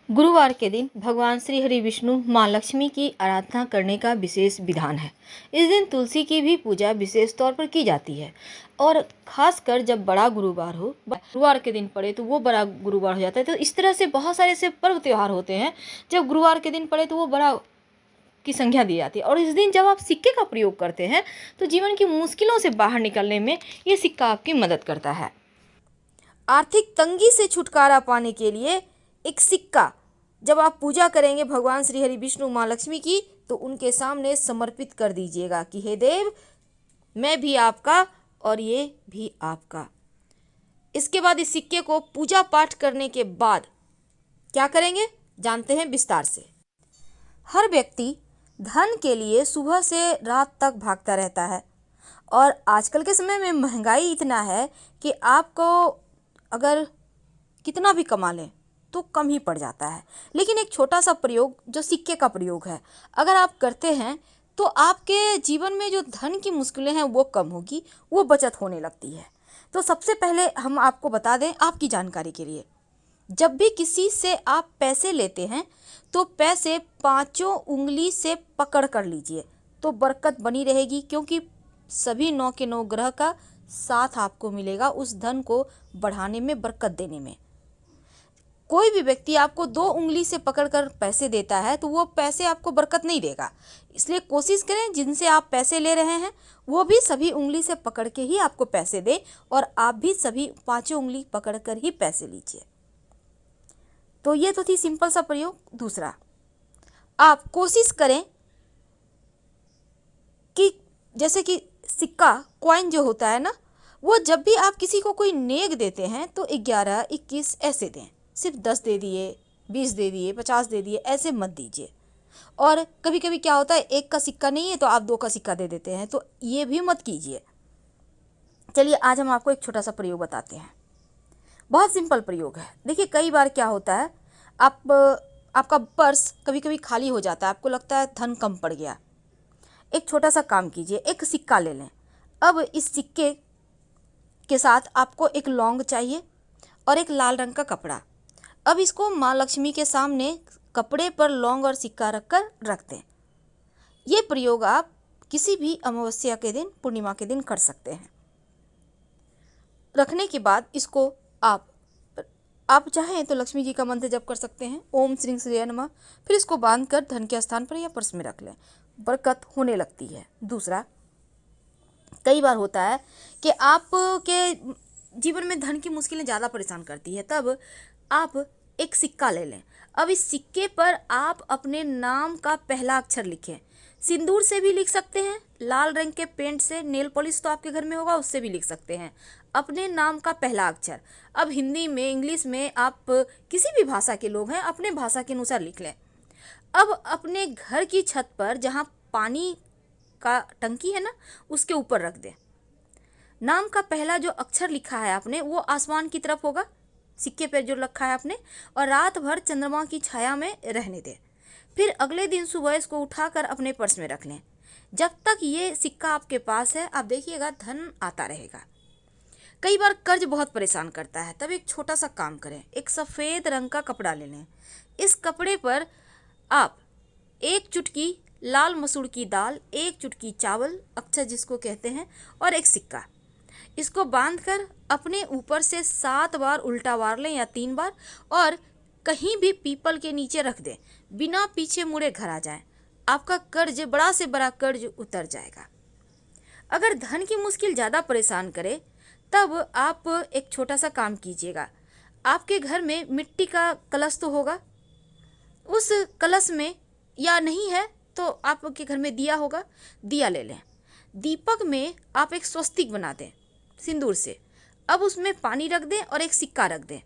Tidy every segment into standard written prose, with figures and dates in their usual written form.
गुरुवार के दिन भगवान श्री हरि विष्णु माँ लक्ष्मी की आराधना करने का विशेष विधान है। इस दिन तुलसी की भी पूजा विशेष तौर पर की जाती है और खासकर जब बड़ा गुरुवार हो, गुरुवार के दिन पड़े तो वो बड़ा गुरुवार हो जाता है। तो इस तरह से बहुत सारे ऐसे पर्व त्योहार होते हैं, जब गुरुवार के दिन पड़े तो वो बड़ा की संख्या दी जाती है। और इस दिन जब आप सिक्के का प्रयोग करते हैं तो जीवन की मुश्किलों से बाहर निकलने में ये सिक्का आपकी मदद करता है। आर्थिक तंगी से छुटकारा पाने के लिए एक सिक्का जब आप पूजा करेंगे भगवान श्री हरि विष्णु माँ लक्ष्मी की, तो उनके सामने समर्पित कर दीजिएगा कि हे देव, मैं भी आपका और ये भी आपका। इसके बाद इस सिक्के को पूजा पाठ करने के बाद क्या करेंगे जानते हैं विस्तार से। हर व्यक्ति धन के लिए सुबह से रात तक भागता रहता है और आजकल के समय में महंगाई इतना है कि आपको अगर कितना भी कमा लें तो कम ही पड़ जाता है। लेकिन एक छोटा सा प्रयोग जो सिक्के का प्रयोग है, अगर आप करते हैं तो आपके जीवन में जो धन की मुश्किलें हैं वो कम होगी, वो बचत होने लगती है। तो सबसे पहले हम आपको बता दें आपकी जानकारी के लिए, जब भी किसी से आप पैसे लेते हैं तो पैसे पांचों उंगली से पकड़ कर लीजिए, तो बरकत बनी रहेगी, क्योंकि सभी 9 के 9 ग्रह का साथ आपको मिलेगा उस धन को बढ़ाने में, बरकत देने में। कोई भी व्यक्ति आपको 2 उंगली से पकड़कर पैसे देता है तो वो पैसे आपको बरकत नहीं देगा। इसलिए कोशिश करें जिनसे आप पैसे ले रहे हैं वो भी सभी उंगली से पकड़ के ही आपको पैसे दें और आप भी सभी पांचों उंगली पकड़कर ही पैसे लीजिए। तो ये तो थी सिंपल सा प्रयोग। दूसरा, आप कोशिश करें कि जैसे कि सिक्का कॉइन जो होता है ना, वो जब भी आप किसी को कोई नेक देते हैं तो 11, 21 ऐसे दें। सिर्फ 10 दे दिए, 20 दे दिए, 50 दे दिए, ऐसे मत दीजिए। और कभी कभी क्या होता है, एक का सिक्का नहीं है तो आप 2 का सिक्का दे देते हैं, तो ये भी मत कीजिए। चलिए आज हम आपको एक छोटा सा प्रयोग बताते हैं। बहुत सिंपल प्रयोग है। देखिए कई बार क्या होता है, आपका पर्स कभी कभी खाली हो जाता है, आपको लगता है धन कम पड़ गया। एक छोटा सा काम कीजिए, एक सिक्का ले लें। अब इस सिक्के के साथ आपको एक लौंग चाहिए और एक लाल रंग का कपड़ा। अब इसको माँ लक्ष्मी के सामने कपड़े पर लौंग और सिक्का रखकर रख दें। ये प्रयोग आप किसी भी अमावस्या के दिन, पूर्णिमा के दिन कर सकते हैं। रखने के बाद इसको आप चाहें तो लक्ष्मी जी का मंत्र जप कर सकते हैं, ओम श्री श्रेय नमः। फिर इसको बांधकर धन के स्थान पर या पर्स में रख लें, बरकत होने लगती है। दूसरा, कई बार होता है कि आपके जीवन में धन की मुश्किलें ज़्यादा परेशान करती है, तब आप एक सिक्का ले लें। अब इस सिक्के पर आप अपने नाम का पहला अक्षर लिखें। सिंदूर से भी लिख सकते हैं, लाल रंग के पेंट से, नेल पॉलिश तो आपके घर में होगा उससे भी लिख सकते हैं, अपने नाम का पहला अक्षर। अब हिंदी में, इंग्लिश में, आप किसी भी भाषा के लोग हैं अपने भाषा के अनुसार लिख लें। अब अपने घर की छत पर जहाँ पानी का टंकी है ना, उसके ऊपर रख दें। नाम का पहला जो अक्षर लिखा है आपने वो आसमान की तरफ होगा, सिक्के पर जो रखा है आपने, और रात भर चंद्रमा की छाया में रहने दें। फिर अगले दिन सुबह इसको उठाकर अपने पर्स में रख लें। जब तक ये सिक्का आपके पास है आप देखिएगा धन आता रहेगा। कई बार कर्ज बहुत परेशान करता है, तब एक छोटा सा काम करें, एक सफ़ेद रंग का कपड़ा ले लें। इस कपड़े पर आप 1 चुटकी लाल मसूर की दाल, 1 चुटकी चावल, अक्षर जिसको कहते हैं, और एक सिक्का, इसको बांधकर अपने ऊपर से 7 बार उल्टा वार लें या 3 बार, और कहीं भी पीपल के नीचे रख दें। बिना पीछे मुड़े घर आ जाएं, आपका कर्ज, बड़ा से बड़ा कर्ज उतर जाएगा। अगर धन की मुश्किल ज़्यादा परेशान करे तब आप एक छोटा सा काम कीजिएगा। आपके घर में मिट्टी का कलश तो होगा, उस कलश में, या नहीं है तो आपके घर में दिया होगा, दिया ले लें। दीपक में आप एक स्वस्तिक बना दें सिंदूर से। अब उसमें पानी रख दें और एक सिक्का रख दें,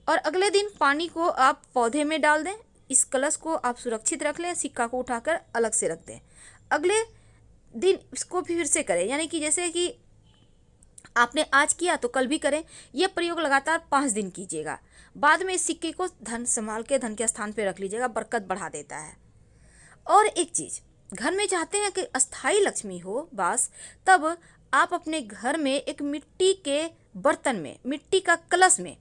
और अगले दिन पानी को आप पौधे में डाल दें। इस कलश को आप सुरक्षित रख लें, सिक्का को उठाकर अलग से रख दें। अगले दिन इसको फिर से करें, यानी कि जैसे कि आपने आज किया तो कल भी करें। यह प्रयोग लगातार 5 दिन कीजिएगा। बाद में इस सिक्के को धन संभाल के धन के स्थान पर रख लीजिएगा, बरकत बढ़ा देता है। और एक चीज़, घर में चाहते हैं कि अस्थाई लक्ष्मी हो वास, तब आप अपने घर में एक मिट्टी के बर्तन में, मिट्टी का कलश में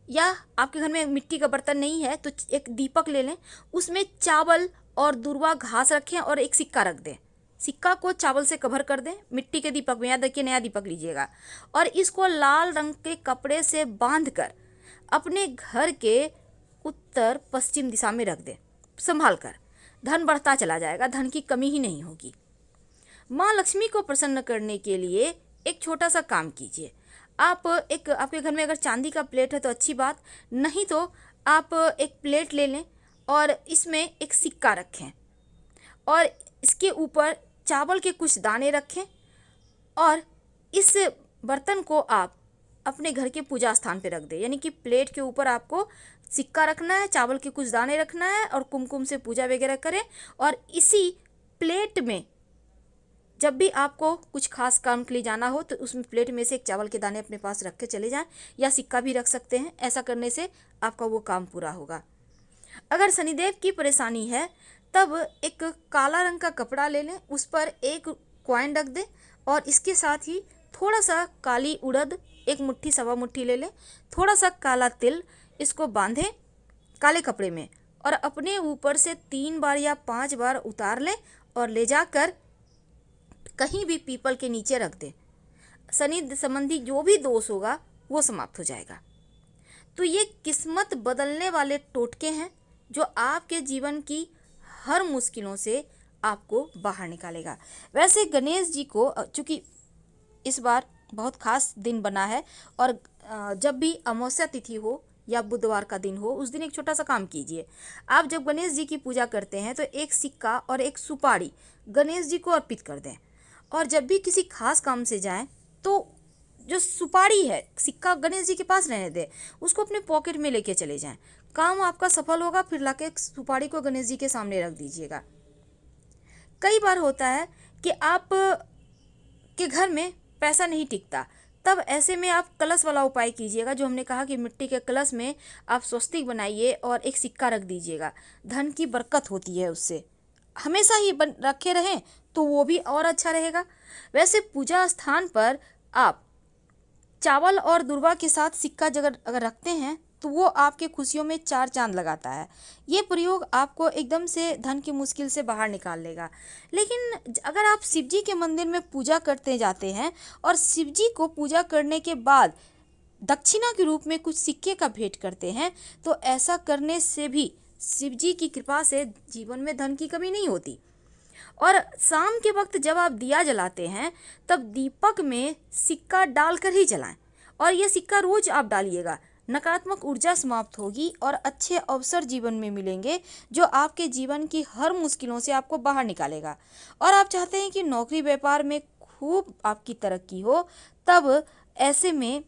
या आपके घर में मिट्टी का बर्तन नहीं है तो एक दीपक ले लें, उसमें चावल और दूर्वा घास रखें और एक सिक्का रख दें। सिक्का को चावल से कवर कर दें मिट्टी के दीपक में, याद रखिए नया दीपक लीजिएगा, और इसको लाल रंग के कपड़े से बांध कर अपने घर के उत्तर पश्चिम दिशा में रख दें संभाल कर। धन बढ़ता चला जाएगा, धन की कमी ही नहीं होगी। माँ लक्ष्मी को प्रसन्न करने के लिए एक छोटा सा काम कीजिए। आप एक, आपके घर में अगर चांदी का प्लेट है तो अच्छी बात, नहीं तो आप एक प्लेट ले लें और इसमें एक सिक्का रखें और इसके ऊपर चावल के कुछ दाने रखें और इस बर्तन को आप अपने घर के पूजा स्थान पे रख दें। यानी कि प्लेट के ऊपर आपको सिक्का रखना है, चावल के कुछ दाने रखना है और कुमकुम से पूजा वगैरह करें। और इसी प्लेट में जब भी आपको कुछ खास काम के लिए जाना हो तो उसमें प्लेट में से एक चावल के दाने अपने पास रख के चले जाएं, या सिक्का भी रख सकते हैं। ऐसा करने से आपका वो काम पूरा होगा। अगर शनिदेव की परेशानी है तब एक काला रंग का कपड़ा ले लें, उस पर एक कॉइन रख दें और इसके साथ ही थोड़ा सा काली उड़द, एक मुट्ठी सवा मुट्ठी ले लें, थोड़ा सा काला तिल, इसको बांधें काले कपड़े में और अपने ऊपर से 3 बार या 5 बार उतार लें और ले जाकर कहीं भी पीपल के नीचे रख दें। शनि संबंधी जो भी दोष होगा वो समाप्त हो जाएगा। तो ये किस्मत बदलने वाले टोटके हैं जो आपके जीवन की हर मुश्किलों से आपको बाहर निकालेगा। वैसे गणेश जी को चूँकि इस बार बहुत खास दिन बना है और जब भी अमावस्या तिथि हो या बुधवार का दिन हो उस दिन एक छोटा सा काम कीजिए। आप जब गणेश जी की पूजा करते हैं तो एक सिक्का और एक सुपारी गणेश जी को अर्पित कर दें और जब भी किसी खास काम से जाएं तो जो सुपारी है, सिक्का गणेश जी के पास रहने दें, उसको अपने पॉकेट में लेके चले जाएं। काम आपका सफल होगा। फिर लाके सुपारी को गणेश जी के सामने रख दीजिएगा। कई बार होता है कि आप के घर में पैसा नहीं टिकता, तब ऐसे में आप कलश वाला उपाय कीजिएगा जो हमने कहा कि मिट्टी के कलश में आप स्वस्तिक बनाइए और एक सिक्का रख दीजिएगा। धन की बरकत होती है उससे, हमेशा ही रखे रहें तो वो भी और अच्छा रहेगा। वैसे पूजा स्थान पर आप चावल और दूर्वा के साथ सिक्का अगर रखते हैं तो वो आपके खुशियों में 4 चांद लगाता है। ये प्रयोग आपको एकदम से धन की मुश्किल से बाहर निकाल लेगा। लेकिन अगर आप शिव जी के मंदिर में पूजा करते जाते हैं और शिव जी को पूजा करने के बाद दक्षिणा के रूप में कुछ सिक्के का भेंट करते हैं तो ऐसा करने से भी शिव जी की कृपा से जीवन में धन की कमी नहीं होती। और शाम के वक्त जब आप दिया जलाते हैं तब दीपक में सिक्का डालकर ही जलाएं और ये सिक्का रोज आप डालिएगा। नकारात्मक ऊर्जा समाप्त होगी और अच्छे अवसर जीवन में मिलेंगे जो आपके जीवन की हर मुश्किलों से आपको बाहर निकालेगा। और आप चाहते हैं कि नौकरी व्यापार में खूब आपकी तरक्की हो, तब ऐसे में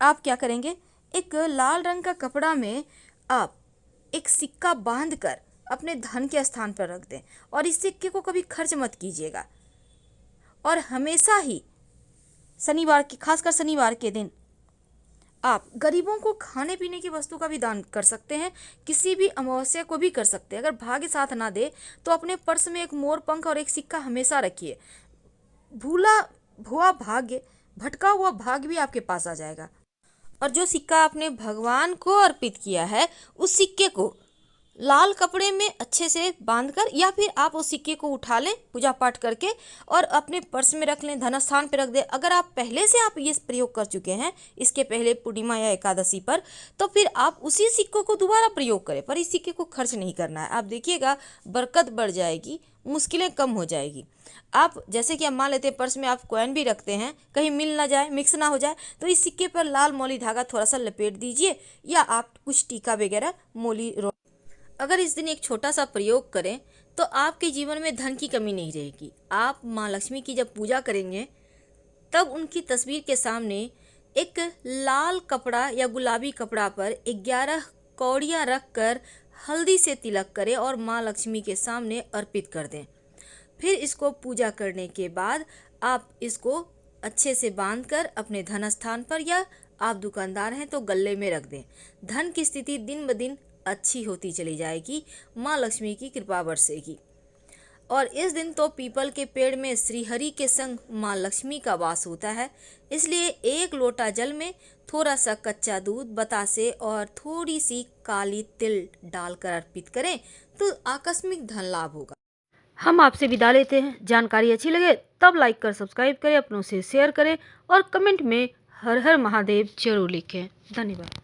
आप क्या करेंगे, एक लाल रंग का कपड़ा में आप एक सिक्का बांध कर अपने धन के स्थान पर रख दें और इस सिक्के को कभी खर्च मत कीजिएगा। और हमेशा ही शनिवार के, खासकर शनिवार के दिन आप गरीबों को खाने पीने की वस्तु का भी दान कर सकते हैं। किसी भी अमावस्या को भी कर सकते हैं। अगर भाग्य साथ ना दे तो अपने पर्स में एक मोर पंख और एक सिक्का हमेशा रखिए। भूला हुआ भाग्य, भटका हुआ भाग्य भी आपके पास आ जाएगा। और जो सिक्का आपने भगवान को अर्पित किया है उस सिक्के को लाल कपड़े में अच्छे से बांधकर या फिर आप उस सिक्के को उठा लें पूजा पाठ करके और अपने पर्स में रख लें, धन स्थान पर रख दें। अगर आप पहले से आप ये प्रयोग कर चुके हैं इसके पहले पूर्णिमा या एकादशी पर, तो फिर आप उसी सिक्कों को दोबारा प्रयोग करें, पर इस सिक्के को खर्च नहीं करना है। आप देखिएगा बरकत बढ़ जाएगी, मुश्किलें कम हो जाएगी। आप जैसे कि आप मान लेते हैं पर्स में आप कॉइन भी रखते हैं, कहीं मिल ना जाए, मिक्स ना हो जाए, तो इस सिक्के पर लाल मौली धागा थोड़ा सा लपेट दीजिए या आप कुछ टीका वगैरह मोली। अगर इस दिन एक छोटा सा प्रयोग करें तो आपके जीवन में धन की कमी नहीं रहेगी। आप माँ लक्ष्मी की जब पूजा करेंगे तब उनकी तस्वीर के सामने एक लाल कपड़ा या गुलाबी कपड़ा पर 11 कौड़ियाँ रख कर हल्दी से तिलक करें और माँ लक्ष्मी के सामने अर्पित कर दें। फिर इसको पूजा करने के बाद आप इसको अच्छे से बांधकर अपने धन स्थान पर या आप दुकानदार हैं तो गल्ले में रख दें। धन की स्थिति दिन ब दिन अच्छी होती चली जाएगी, माँ लक्ष्मी की कृपा बरसेगी। और इस दिन तो पीपल के पेड़ में श्रीहरि के संग माँ लक्ष्मी का वास होता है, इसलिए 1 लोटा जल में थोड़ा सा कच्चा दूध, बतासे और थोड़ी सी काली तिल डालकर अर्पित करें तो आकस्मिक धन लाभ होगा। हम आपसे विदा लेते हैं। जानकारी अच्छी लगे तब लाइक कर सब्सक्राइब करें, अपनों से शेयर करें और कमेंट में हर हर महादेव जरूर लिखें। धन्यवाद।